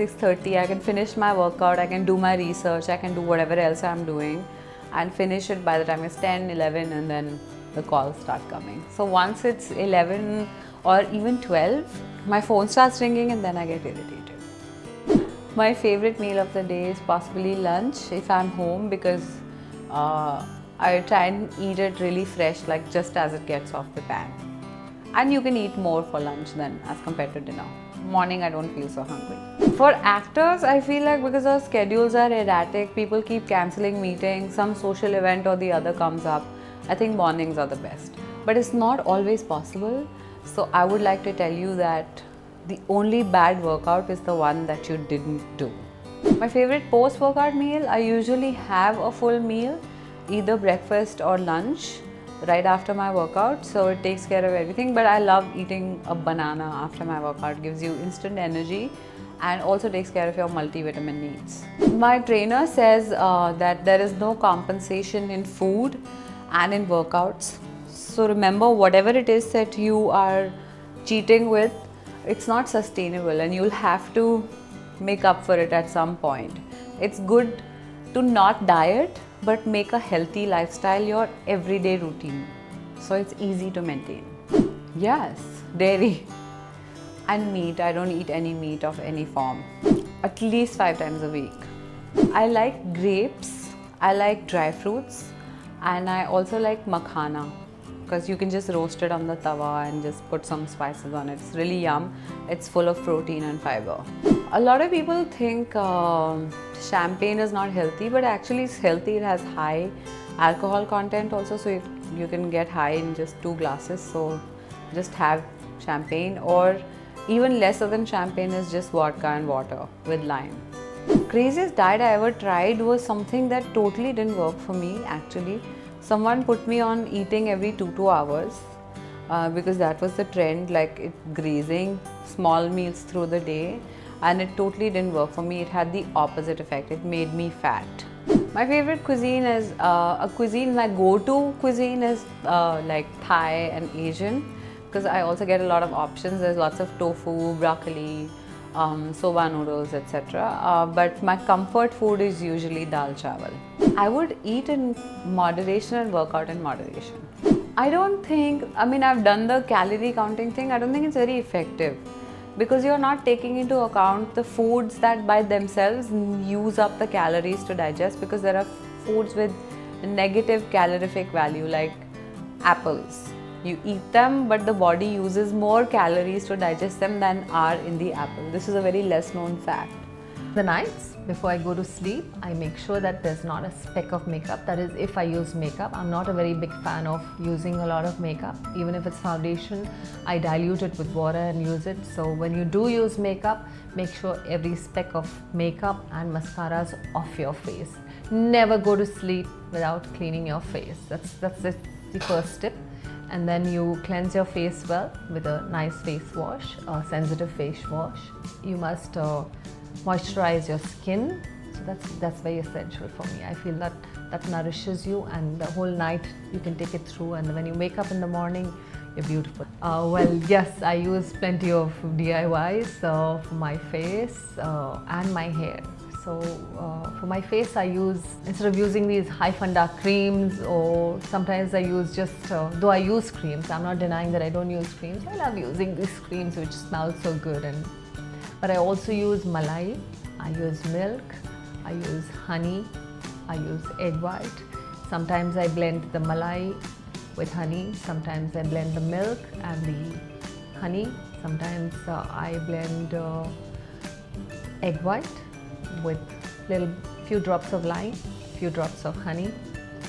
6:30, I can finish my workout, I can do my research, I can do whatever else I'm doing and finish it by the time it's 10, 11 and then the calls start coming. So once it's 11 or even 12, my phone starts ringing and then I get irritated. My favorite meal of the day is possibly lunch if I'm home because I try and eat it really fresh, like just as it gets off the pan. And you can eat more for lunch than as compared to dinner. Morning, I don't feel so hungry. For actors, I feel like because our schedules are erratic, people keep cancelling meetings, some social event or the other comes up. I think mornings are the best. But it's not always possible. So I would like to tell you that the only bad workout is the one that you didn't do. My favorite post-workout meal, I usually have a full meal, either breakfast or lunch, right after my workout, so it takes care of everything. But I love eating a banana after my workout. It gives you instant energy and also takes care of your multivitamin needs. My trainer says that there is no compensation in food and in workouts. So remember, whatever it is that you are cheating with, it's not sustainable and you'll have to make up for it at some point. It's good to not diet but make a healthy lifestyle your everyday routine, so it's easy to maintain. Yes, dairy and meat. I don't eat any meat of any form, at least 5 times a week. I like grapes, I like dry fruits, and I also like makhana because you can just roast it on the tawa and just put some spices on it. It's really yum. It's full of protein and fiber. A lot of people think champagne is not healthy, but actually it's healthy. It has high alcohol content also, so you can get high in just 2 glasses. So just have champagne, or even lesser than champagne is just vodka and water with lime. Craziest diet I ever tried was something that totally didn't work for me actually. Someone put me on eating every 2 hours because that was the trend, like grazing small meals through the day, and it totally didn't work for me. It had the opposite effect. It made me fat. My favorite cuisine is my go-to cuisine is like Thai and Asian, because I also get a lot of options. There's lots of tofu, broccoli, soba noodles, etc. But my comfort food is usually dal chawal. I would eat in moderation and work out in moderation. I don't think, I've done the calorie counting thing. I don't think it's very effective because you're not taking into account the foods that by themselves use up the calories to digest, because there are foods with negative calorific value like apples. You eat them, but the body uses more calories to digest them than are in the apple. This is a very less known fact. The nights before I go to sleep, I make sure that there's not a speck of makeup. That is, if I use makeup, I'm not a very big fan of using a lot of makeup. Even if it's foundation, I dilute it with water and use it. So when you do use makeup, make sure every speck of makeup and mascara is off your face. Never go to sleep without cleaning your face. That's the first tip. And then you cleanse your face well with a nice face wash, a sensitive face wash. You must moisturize your skin. So that's very essential for me. I feel that nourishes you, and the whole night you can take it through, and when you wake up in the morning, you're beautiful. Well, yes, I use plenty of DIYs for my face and my hair. So for my face, I use, instead of using these high funda creams, or sometimes I use just, though I use creams, I'm not denying that I don't use creams. I love using these creams which smell so good. But I also use malai, I use milk, I use honey, I use egg white. Sometimes I blend the malai with honey, sometimes I blend the milk and the honey, sometimes I blend egg white with few drops of lime, few drops of honey,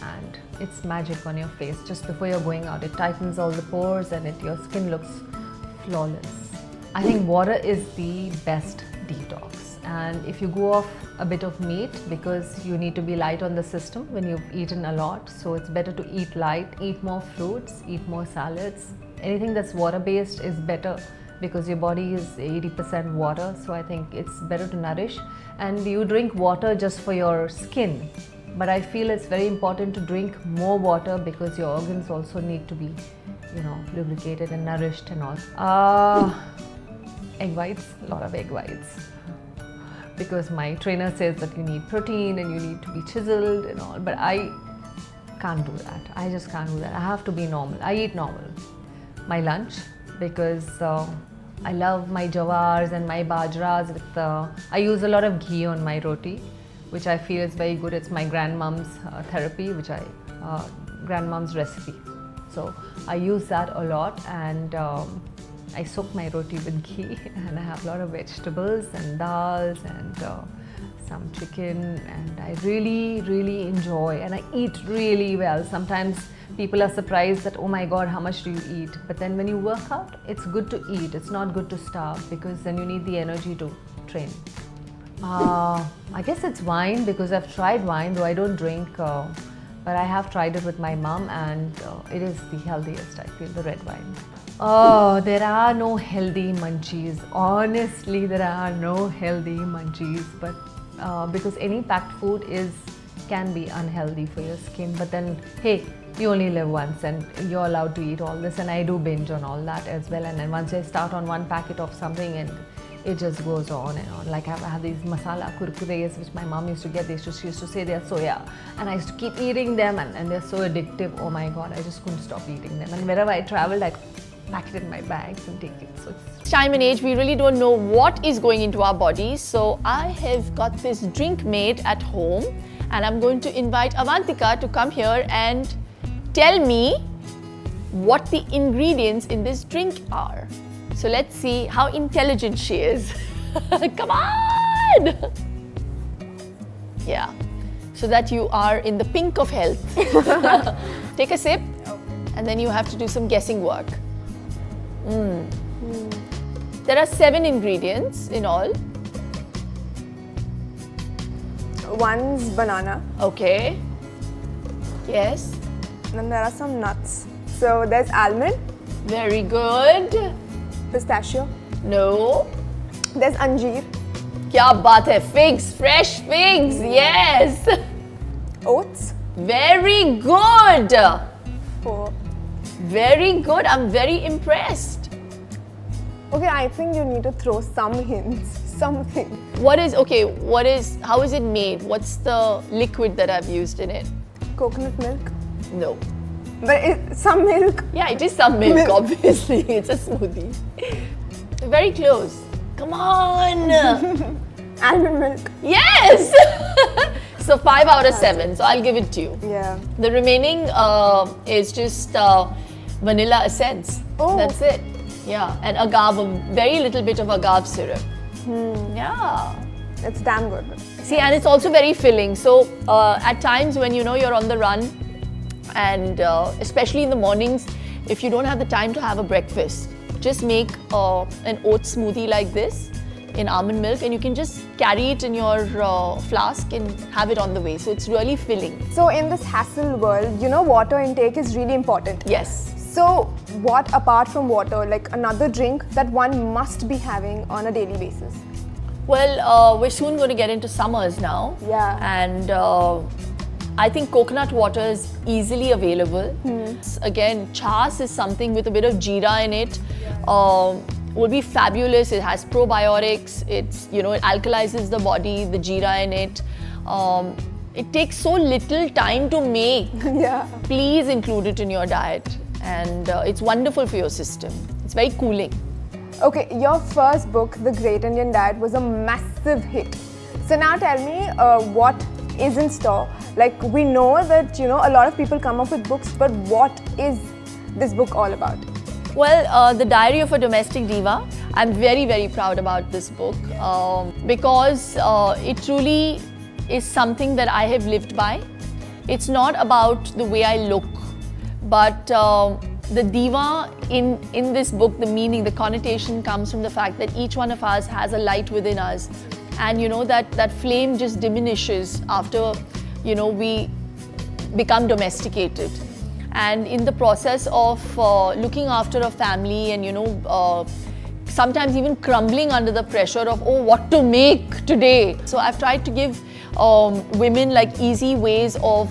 and it's magic on your face. Just before you're going out, it tightens all the pores and your skin looks flawless. I think water is the best detox, and if you go off a bit of meat, because you need to be light on the system when you've eaten a lot, so it's better to eat light, eat more fruits, eat more salads. Anything that's water based is better because your body is 80% water, so I think it's better to nourish. And you drink water just for your skin, but I feel it's very important to drink more water because your organs also need to be, lubricated and nourished and all. Egg whites, a lot of egg whites. because my trainer says that you need protein and you need to be chiseled and all, but I can't do that. I just can't do that. I have to be normal. I eat normal. My lunch, because I love my jawars and my bajras with I use a lot of ghee on my roti, which I feel is very good. It's my grandmom's therapy, which grandmom's recipe. So I use that a lot, and I soak my roti with ghee, and I have a lot of vegetables and dals and some chicken, and I really enjoy, and I eat really well. Sometimes people are surprised that, oh my god, how much do you eat? But then when you work out, it's good to eat. It's not good to starve, because then you need the energy to train. I guess it's wine, because I've tried wine, though I don't drink, but I have tried it with my mom, and it is the healthiest, I feel, the red wine. Oh, there are no healthy munchies. Honestly, there are no healthy munchies, but because any packed food can be unhealthy for your skin. But then, hey, you only live once, and you're allowed to eat all this, and I do binge on all that as well. And then once I start on one packet of something, and it just goes on and on. Like I have these masala kurkures which my mom used to get. She used to say they're soya, and I used to keep eating them, and they're so addictive. Oh my god, I just couldn't stop eating them. And wherever I traveled, I pack it in my bags and take it. So it's time and age, we really don't know what is going into our bodies. So I have got this drink made at home, and I'm going to invite Avantika to come here and tell me what the ingredients in this drink are. So let's see how intelligent she is. Come on! Yeah, so that you are in the pink of health. Take a sip, and then you have to do some guessing work. There are 7 ingredients in all. One's banana. Okay. Yes. Then there are some nuts. So there's almond, Very good. pistachio. No. There's anjeer, Kya baat hai? Figs, fresh figs. Yes. oats. Very good. Oh. Very good. I'm very impressed. Okay, I think you need to throw some hints. Something. How is it made? What's the liquid that I've used in it? Coconut milk. No. But some milk. Yeah, it is some milk, obviously. It's a smoothie. Very close. Come on. Almond milk. Yes. So 5 out of 7. So I'll give it to you. Yeah. The remaining is just vanilla essence. Oh. That's it. Yeah, and agave, a very little bit of agave syrup. Yeah. It's damn good. See, and it's also very filling. So at times when you're on the run, and especially in the mornings, if you don't have the time to have a breakfast, just make an oat smoothie like this in almond milk, and you can just carry it in your flask and have it on the way. So it's really filling. So in this hassle world, water intake is really important. Yes. So what apart from water, like another drink that one must be having on a daily basis? Well, we're soon going to get into summers now. Yeah. And I think coconut water is easily available. Again, chas is something with a bit of jeera in it. Will be fabulous. It has probiotics. It alkalizes the body, the jeera in it. It takes so little time to make. Yeah. Please include it in your diet. And it's wonderful for your system. It's very cooling. Okay, your first book, The Great Indian Diet, was a massive hit. So now tell me what is in store. Like, we know that, a lot of people come up with books, but what is this book all about? Well, The Diary of a Domestic Diva. I'm very, very proud about this book because it truly is something that I have lived by. It's not about the way I look, but the diva in this book, the meaning, the connotation comes from the fact that each one of us has a light within us, and that flame just diminishes after we become domesticated. And in the process of looking after a family and sometimes even crumbling under the pressure of what to make today. So I've tried to give women like easy ways of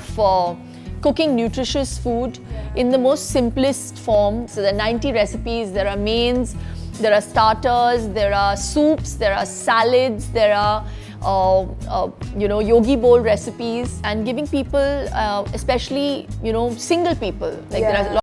cooking nutritious food in the most simplest form. So there are 90 recipes, there are mains, there are starters, there are soups, there are salads, there are yogi bowl recipes and giving people, especially single people, like there are a lot